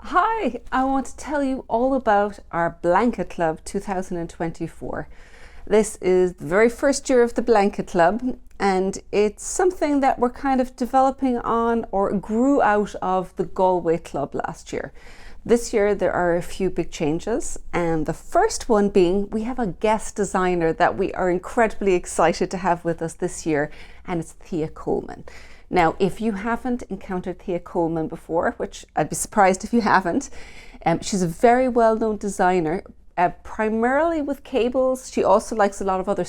Hi, I want to tell you all about our Blanket Club 2024. This is the very first year of the Blanket Club, and it's something that we're kind of developing on or grew out of the Galway Club last year. This year there are a few big changes, and the first one being we have a guest designer that we are incredibly excited to have with us this year, and it's Thea Colman. Now, if you haven't encountered Thea Colman before, which I'd be surprised if you haven't, she's a very well-known designer, primarily with cables. She also likes a lot of other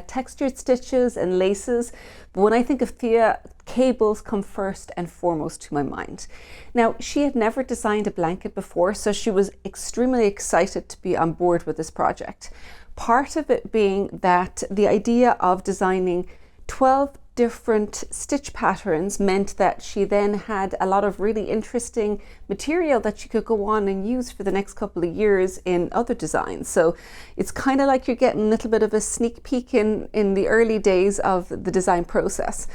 textured stitches and laces. But when I think of Thea, cables come first and foremost to my mind. Now, she had never designed a blanket before, so she was extremely excited to be on board with this project. Part of it being that the idea of designing 12 different stitch patterns meant that she then had a lot of really interesting material that she could go on and use for the next couple of years in other designs. So it's kind of like you're getting a little bit of a sneak peek in the early days of the design process.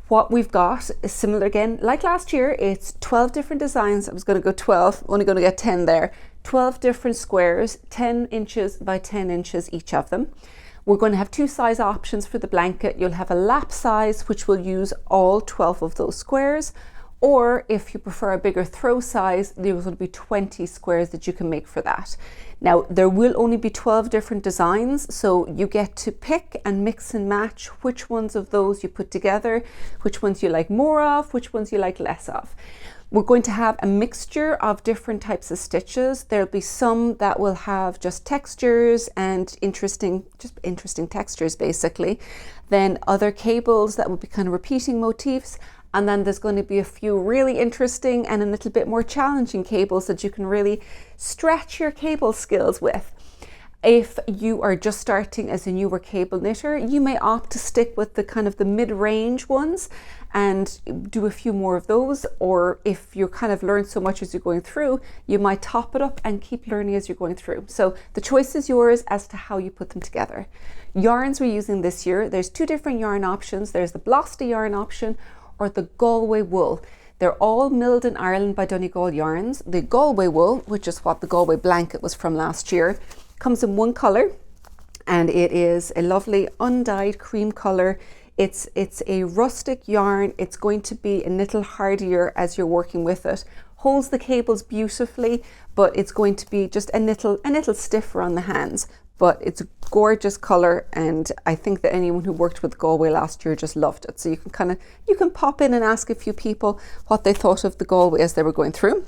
What we've got is similar again, like last year. It's 12 different designs. I was going to go 12, only going to get 10 there. 12 different squares, 10 inches by 10 inches each of them. We're going to have two size options for the blanket. You'll have a lap size, which will use all 12 of those squares, or if you prefer a bigger throw size, there will be 20 squares that you can make for that. Now, there will only be 12 different designs, so you get to pick and mix and match which ones of those you put together, which ones you like more of, which ones you like less of. We're going to have a mixture of different types of stitches. There'll be some that will have just textures and interesting textures basically. Then other cables that will be kind of repeating motifs. And then there's going to be a few really interesting and a little bit more challenging cables that you can really stretch your cable skills with. If you are just starting as a newer cable knitter, you may opt to stick with the kind of the mid-range ones and do a few more of those. Or if you kind of learn so much as you're going through, you might top it up and keep learning as you're going through. So the choice is yours as to how you put them together. Yarns we're using this year, there's two different yarn options. There's the Blosta yarn option or the Galway wool. They're all milled in Ireland by Donegal Yarns. The Galway wool, which is what the Galway blanket was from last year, comes in one color, and it is a lovely undyed cream color. It's a rustic yarn. It's going to be a little hardier as you're working with it. Holds the cables beautifully, but it's going to be just a little stiffer on the hands. But it's a gorgeous color, and I think that anyone who worked with Galway last year just loved it. So you can pop in and ask a few people what they thought of the Galway as they were going through.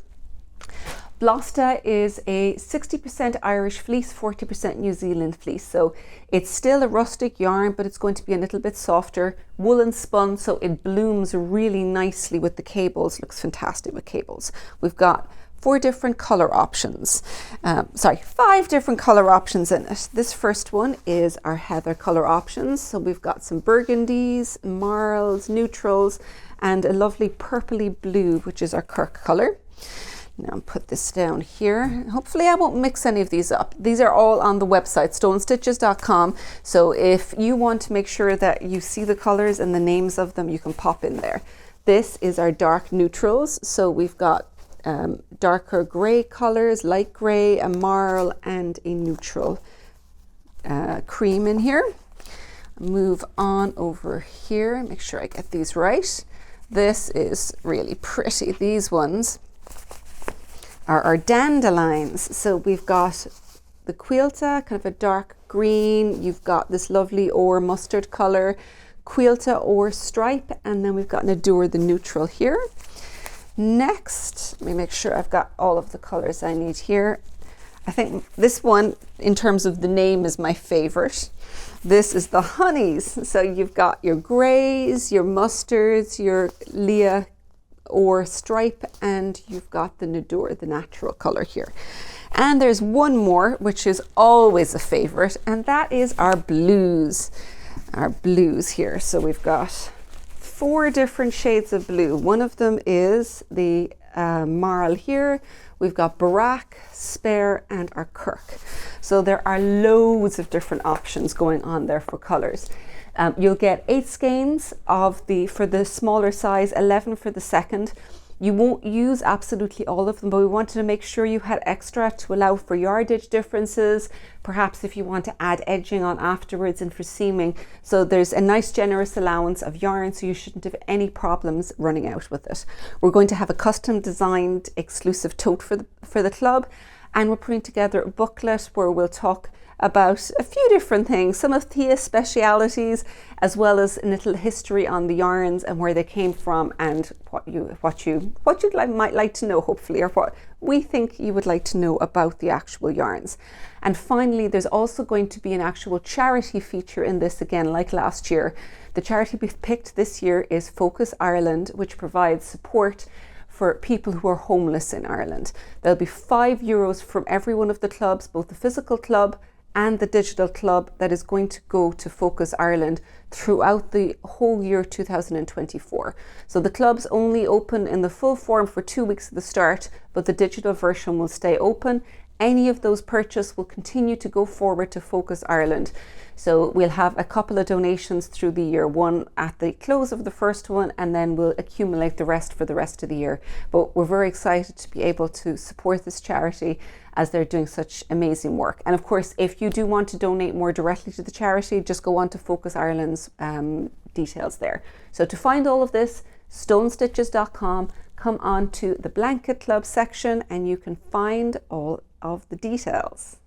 Blosta is a 60% Irish fleece, 40% New Zealand fleece. So it's still a rustic yarn, but it's going to be a little bit softer. Woolen spun, so it blooms really nicely with the cables. Looks fantastic with cables. We've got 5 different color options in it. This first one is our heather color options. So we've got some burgundies, marls, neutrals, and a lovely purpley blue, which is our Kirk color. Now I'll put this down here. Hopefully I won't mix any of these up. These are all on the website, stonestitches.com. So if you want to make sure that you see the colors and the names of them, you can pop in there. This is our dark neutrals. So we've got darker gray colors, light gray, a marl, and a neutral cream in here. Move on over here, make sure I get these right. This is really pretty. These ones are our dandelions. So we've got the quilta, kind of a dark green. You've got this lovely or mustard color, quilta or stripe, and then we've got Nadur, the neutral here. Next, let me make sure I've got all of the colors I need here. I think this one, in terms of the name, is my favorite. This is the honeys. So you've got your grays, your mustards, your Leah or stripe, and you've got the Nadur, the natural color here. And there's one more, which is always a favorite, and that is our blues. Our blues here. So we've got 4 different shades of blue. One of them is the marl here. We've got Barak, Spare, and our Kirk. So there are loads of different options going on there for colors. You'll get 8 skeins for the smaller size, 11 for the second. You won't use absolutely all of them, but we wanted to make sure you had extra to allow for yardage differences, perhaps if you want to add edging on afterwards and for seaming. So there's a nice generous allowance of yarn, so you shouldn't have any problems running out with it. We're going to have a custom designed exclusive tote for the club, and we're putting together a booklet where we'll talk about a few different things, some of Thea's specialities, as well as a little history on the yarns and where they came from, and what you might like to know, hopefully, or what we think you would like to know about the actual yarns. And finally, there's also going to be an actual charity feature in this again, like last year. The charity we've picked this year is Focus Ireland, which provides support for people who are homeless in Ireland. There'll be €5 from every one of the clubs, both the physical club and the digital club, that is going to go to Focus Ireland throughout the whole year 2024. So the club's only open in the full form for 2 weeks at the start, but the digital version will stay open. Any of those purchases will continue to go forward to Focus Ireland. So we'll have a couple of donations through the year, one at the close of the first one, and then we'll accumulate the rest for the rest of the year. But we're very excited to be able to support this charity as they're doing such amazing work. And of course, if you do want to donate more directly to the charity, just go on to Focus Ireland's details there. So to find all of this, stonestitches.com, come on to the Blanket Club section and you can find all of the details.